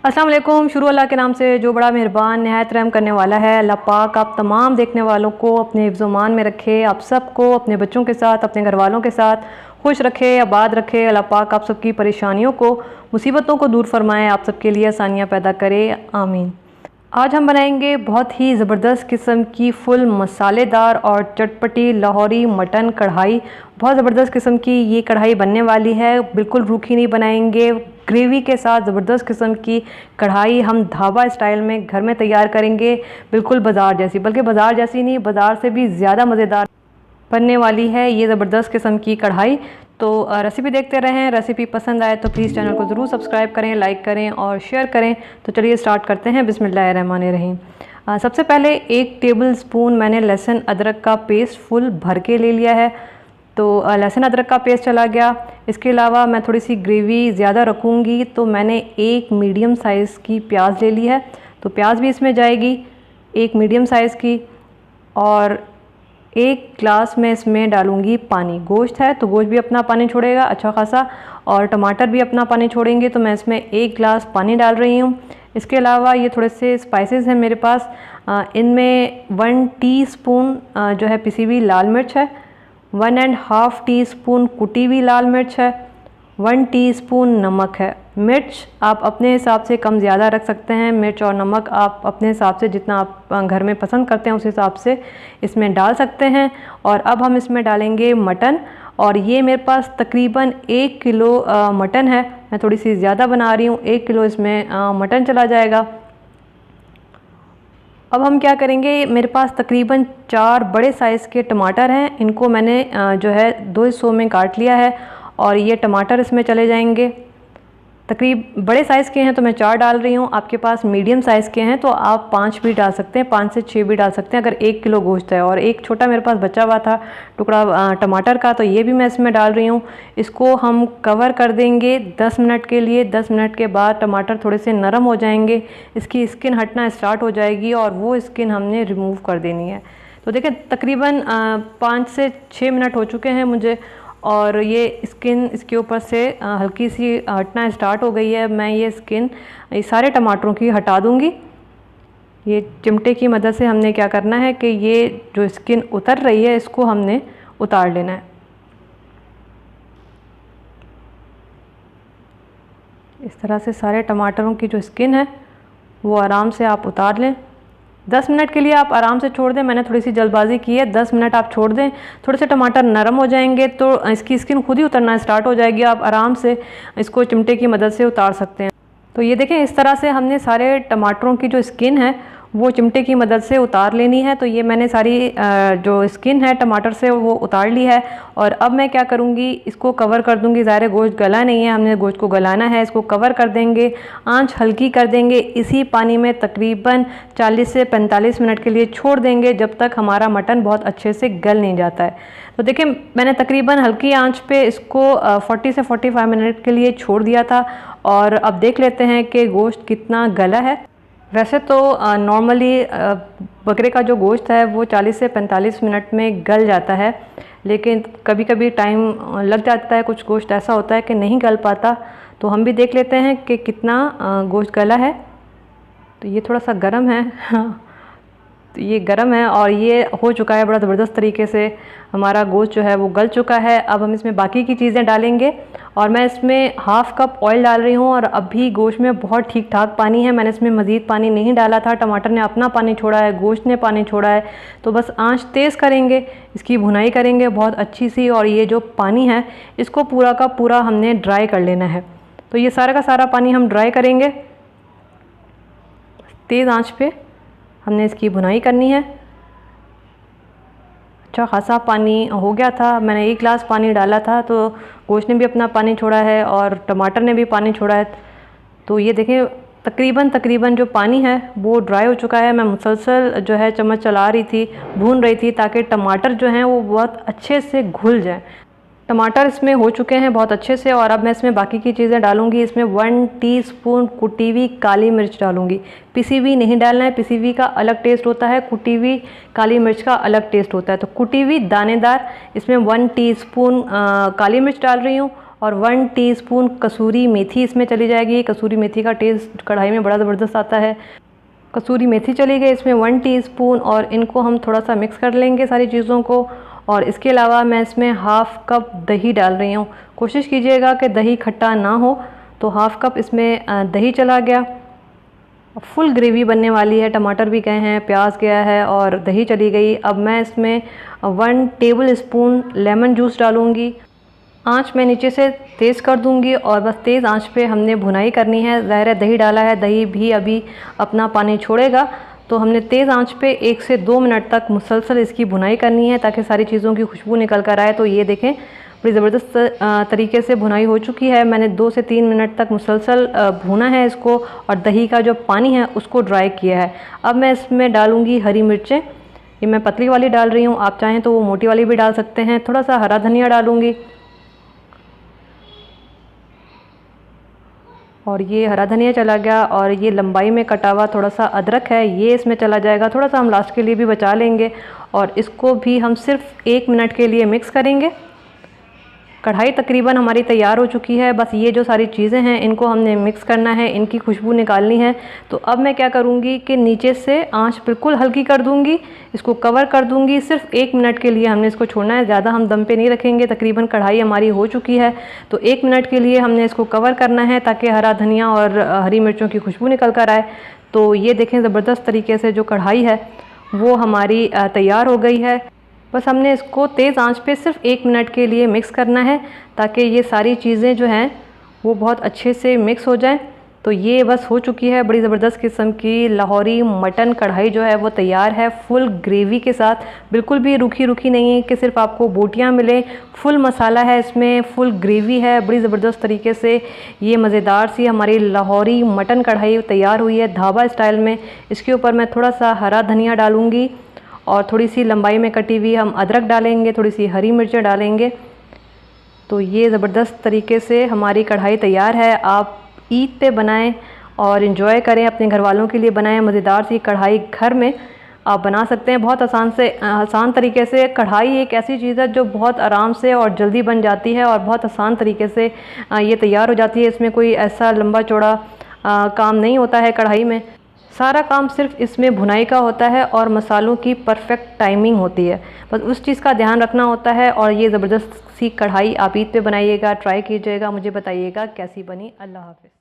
अस्सलाम वालेकुम। शुरू अल्लाह के नाम से जो बड़ा मेहरबान नहायत रहम करने वाला है। अल्लाह पाक आप तमाम देखने वालों को अपने हिफ्ज़-ओ-मान में रखे, आप सबको अपने बच्चों के साथ, अपने घर वालों के साथ खुश रखे, आबाद रखे। अल्लाह पाक आप सबकी परेशानियों को, मुसीबतों को दूर फरमाए, आप सबके लिए आसानियाँ पैदा करे, आमीन। आज हम बनाएंगे बहुत ही ज़बरदस्त किस्म की फुल मसालेदार और चटपटी लाहौरी मटन कढ़ाई। बहुत ज़बरदस्त किस्म की ये कढ़ाई बनने वाली है, बिल्कुल रूखी नहीं बनाएंगे। ग्रेवी के साथ ज़बरदस्त किस्म की कढ़ाई हम ढाबा स्टाइल में घर में तैयार करेंगे, बिल्कुल बाज़ार जैसी, बल्कि बाज़ार जैसी नहीं, बाज़ार से भी ज़्यादा मज़ेदार बनने वाली है ये ज़बरदस्त किस्म की कढ़ाई। तो रेसिपी देखते रहें। रेसिपी पसंद आए तो प्लीज़ चैनल को ज़रूर सब्सक्राइब करें, लाइक करें और शेयर करें। तो चलिए स्टार्ट करते हैं। बिस्मिल्लाहिर्रहमानिर्रहीम। सबसे पहले 1 टेबल स्पून मैंने लहसुन अदरक का पेस्ट फुल भर के ले लिया है। तो लहसुन अदरक का पेस्ट चला गया। इसके अलावा मैं थोड़ी सी ग्रेवी ज़्यादा रखूँगी तो मैंने 1 मीडियम साइज़ की प्याज ले ली है, तो प्याज भी इसमें जाएगी 1 मीडियम साइज़ की। और 1 ग्लास में इसमें डालूँगी पानी। गोश्त है तो गोश्त भी अपना पानी छोड़ेगा अच्छा खासा, और टमाटर भी अपना पानी छोड़ेंगे, तो मैं इसमें 1 ग्लास पानी डाल रही हूँ। इसके अलावा ये थोड़े से स्पाइसेस हैं मेरे पास। इनमें 1 टीस्पून जो है पिसी हुई लाल मिर्च है, 1.5 टीस्पून कुटी हुई लाल मिर्च है, 1 टीस्पून नमक है। मिर्च आप अपने हिसाब से कम ज़्यादा रख सकते हैं। मिर्च और नमक आप अपने हिसाब से जितना आप घर में पसंद करते हैं उस हिसाब से इसमें डाल सकते हैं। और अब हम इसमें डालेंगे मटन, और ये मेरे पास तकरीबन 1 किलो मटन है। मैं थोड़ी सी ज़्यादा बना रही हूँ, 1 किलो इसमें मटन चला जाएगा। अब हम क्या करेंगे, मेरे पास तकरीबन 4 बड़े साइज़ के टमाटर हैं। इनको मैंने जो है 2 हिस्सों में काट लिया है, और ये टमाटर इसमें चले जाएंगे। बड़े साइज़ के हैं तो मैं 4 डाल रही हूँ। आपके पास मीडियम साइज़ के हैं तो आप 5 भी डाल सकते हैं, 5 से 6 भी डाल सकते हैं अगर 1 किलो गोश्त है। और एक छोटा मेरे पास बचा हुआ था टुकड़ा टमाटर का, तो ये भी मैं इसमें डाल रही हूँ। इसको हम कवर कर देंगे 10 मिनट के लिए। 10 मिनट के बाद टमाटर थोड़े से नरम हो जाएंगे, इसकी स्किन हटना स्टार्ट हो जाएगी और वो स्किन हमने रिमूव कर देनी है। तो देखिए तकरीबन 5 से 6 मिनट हो चुके हैं मुझे, और ये स्किन इसके ऊपर से हल्की सी हटना स्टार्ट हो गई है। मैं ये स्किन ये सारे टमाटरों की हटा दूंगी। ये चिमटे की मदद से हमने क्या करना है कि ये जो स्किन उतर रही है इसको हमने उतार लेना है। इस तरह से सारे टमाटरों की जो स्किन है वो आराम से आप उतार लें। 10 मिनट के लिए आप आराम से छोड़ दें, मैंने थोड़ी सी जल्दबाजी की है। 10 मिनट आप छोड़ दें, थोड़े से टमाटर नरम हो जाएंगे तो इसकी स्किन खुद ही उतरना स्टार्ट हो जाएगी। आप आराम से इसको चिमटे की मदद से उतार सकते हैं। तो ये देखें इस तरह से हमने सारे टमाटरों की जो स्किन है वो चिमटे की मदद से उतार लेनी है। तो ये मैंने सारी जो स्किन है टमाटर से वो उतार ली है। और अब मैं क्या करूँगी, इसको कवर कर दूँगी। ज़ाहिर गोश्त गला नहीं है, हमने गोश्त को गलाना है। इसको कवर कर देंगे, आंच हल्की कर देंगे, इसी पानी में तकरीबन 40 से 45 मिनट के लिए छोड़ देंगे, जब तक हमारा मटन बहुत अच्छे से गल नहीं जाता है। तो देखिए मैंने तकरीबन हल्की आंच पे इसको 40 से 45 मिनट के लिए छोड़ दिया था। और अब देख लेते हैं कि गोश्त कितना गला है। वैसे तो नॉर्मली बकरे का जो गोश्त है वो 40 से 45 मिनट में गल जाता है, लेकिन कभी कभी टाइम लग जाता है। कुछ गोश्त ऐसा होता है कि नहीं गल पाता। तो हम भी देख लेते हैं कि कितना गोश्त गला है। तो ये थोड़ा सा गर्म है तो ये गर्म है और ये हो चुका है बड़ा ज़बरदस्त तरीके से। हमारा गोश्त जो है वो गल चुका है। अब हम इसमें बाकी की चीज़ें डालेंगे, और मैं इसमें ½ कप ऑयल डाल रही हूँ। और अभी गोश्त में बहुत ठीक ठाक पानी है, मैंने इसमें मज़ीद पानी नहीं डाला था। टमाटर ने अपना पानी छोड़ा है, गोश्त ने पानी छोड़ा है। तो बस आंच तेज़ करेंगे, इसकी भुनाई करेंगे बहुत अच्छी सी। और ये जो पानी है इसको पूरा का पूरा हमने ड्राई कर लेना है। तो ये सारा का सारा पानी हम ड्राई करेंगे, तेज़ आंच पे हमने इसकी भुनाई करनी है। अच्छा खासा पानी हो गया था, मैंने 1 गिलास पानी डाला था, तो गोश्त ने भी अपना पानी छोड़ा है और टमाटर ने भी पानी छोड़ा है। तो ये देखें तकरीबन जो पानी है वो ड्राई हो चुका है। मैं मुसलसल जो है चम्मच चला रही थी, भून रही थी, ताकि टमाटर जो हैं वो बहुत अच्छे से घुल जाएं। टमाटर इसमें हो चुके हैं बहुत अच्छे से। और अब मैं इसमें बाकी की चीज़ें डालूंगी। इसमें 1 टीस्पून कुटी हुई काली मिर्च डालूंगी। पिसी हुई नहीं डालना है, पिसी हुई का अलग टेस्ट होता है, कुटी हुई काली मिर्च का अलग टेस्ट होता है। तो कुटी हुई दानेदार इसमें 1 टीस्पून काली मिर्च डाल रही हूँ, और 1 टीस्पून कसूरी मेथी इसमें चली जाएगी। कसूरी मेथी का टेस्ट कढ़ाई में बड़ा ज़बरदस्त आता है। कसूरी मेथी चली गई इसमें 1 टीस्पून, और इनको हम थोड़ा सा मिक्स कर लेंगे सारी चीज़ों को। और इसके अलावा मैं इसमें हाफ़ कप दही डाल रही हूँ। कोशिश कीजिएगा कि दही खट्टा ना हो, तो हाफ़ कप इसमें दही चला गया। फुल ग्रेवी बनने वाली है, टमाटर भी गए हैं, प्याज गया है और दही चली गई। अब मैं इसमें 1 टेबल स्पून लेमन जूस डालूँगी। आँच मैं नीचे से तेज़ कर दूंगी और बस तेज़ आंच पे हमने भुनाई करनी है। ज़ाहिर है दही डाला है, दही भी अभी अपना पानी छोड़ेगा, तो हमने तेज़ आंच पे 1 से 2 मिनट तक मुसलसल इसकी भुनाई करनी है ताकि सारी चीज़ों की खुशबू निकल कर आए। तो ये देखें बड़ी ज़बरदस्त तरीके से भुनाई हो चुकी है। मैंने 2 से 3 मिनट तक मुसलसल भुना है इसको, और दही का जो पानी है उसको ड्राई किया है। अब मैं इसमें डालूँगी हरी मिर्चें। ये मैं पतली वाली डाल रही हूँ, आप चाहें तो वो मोटी वाली भी डाल सकते हैं। थोड़ा सा हरा धनिया डालूँगी, और ये हरा धनिया चला गया। और ये लंबाई में कटा हुआ थोड़ा सा अदरक है, ये इसमें चला जाएगा। थोड़ा सा हम लास्ट के लिए भी बचा लेंगे, और इसको भी हम सिर्फ 1 मिनट के लिए मिक्स करेंगे। कढ़ाई तकरीबन हमारी तैयार हो चुकी है। बस ये जो सारी चीज़ें हैं इनको हमने मिक्स करना है, इनकी खुशबू निकालनी है। तो अब मैं क्या करूँगी कि नीचे से आंच बिल्कुल हल्की कर दूँगी, इसको कवर कर दूँगी। सिर्फ 1 मिनट के लिए हमने इसको छोड़ना है, ज़्यादा हम दम पे नहीं रखेंगे। तकरीबन कढ़ाई हमारी हो चुकी है, तो 1 मिनट के लिए हमने इसको कवर करना है ताकि हरा धनिया और हरी मिर्चों की खुशबू निकल कर आए। तो ये देखें ज़बरदस्त तरीके से जो कढ़ाई है वो हमारी तैयार हो गई है। बस हमने इसको तेज़ आंच पे सिर्फ 1 मिनट के लिए मिक्स करना है ताकि ये सारी चीज़ें जो हैं वो बहुत अच्छे से मिक्स हो जाएं। तो ये बस हो चुकी है बड़ी ज़बरदस्त किस्म की लाहौरी मटन कढ़ाई जो है वो तैयार है, फुल ग्रेवी के साथ। बिल्कुल भी रूखी रूखी नहीं है कि सिर्फ आपको बोटियां मिले। फुल मसाला है इसमें, फुल ग्रेवी है। बड़ी ज़बरदस्त तरीके से ये मज़ेदार सी हमारी लाहौरी मटन कढ़ाई तैयार हुई है ढाबा स्टाइल में। इसके ऊपर मैं थोड़ा सा हरा धनिया डालूँगी, और थोड़ी सी लंबाई में कटी हुई हम अदरक डालेंगे, थोड़ी सी हरी मिर्चें डालेंगे। तो ये ज़बरदस्त तरीके से हमारी कढ़ाई तैयार है। आप ईद पे बनाएं और इन्जॉय करें, अपने घर वालों के लिए बनाएं। मज़ेदार सी कढ़ाई घर में आप बना सकते हैं बहुत आसान तरीके से। कढ़ाई एक ऐसी चीज़ है जो बहुत आराम से और जल्दी बन जाती है और बहुत आसान तरीके से ये तैयार हो जाती है। इसमें कोई ऐसा लंबा चौड़ा काम नहीं होता है कढ़ाई में। सारा काम सिर्फ इसमें भुनाई का होता है और मसालों की परफेक्ट टाइमिंग होती है, बस उस चीज़ का ध्यान रखना होता है। और ये ज़बरदस्त सी कढ़ाई आप ईद पे बनाइएगा, ट्राई कीजिएगा, मुझे बताइएगा कैसी बनी। अल्लाह हाफ़िज़।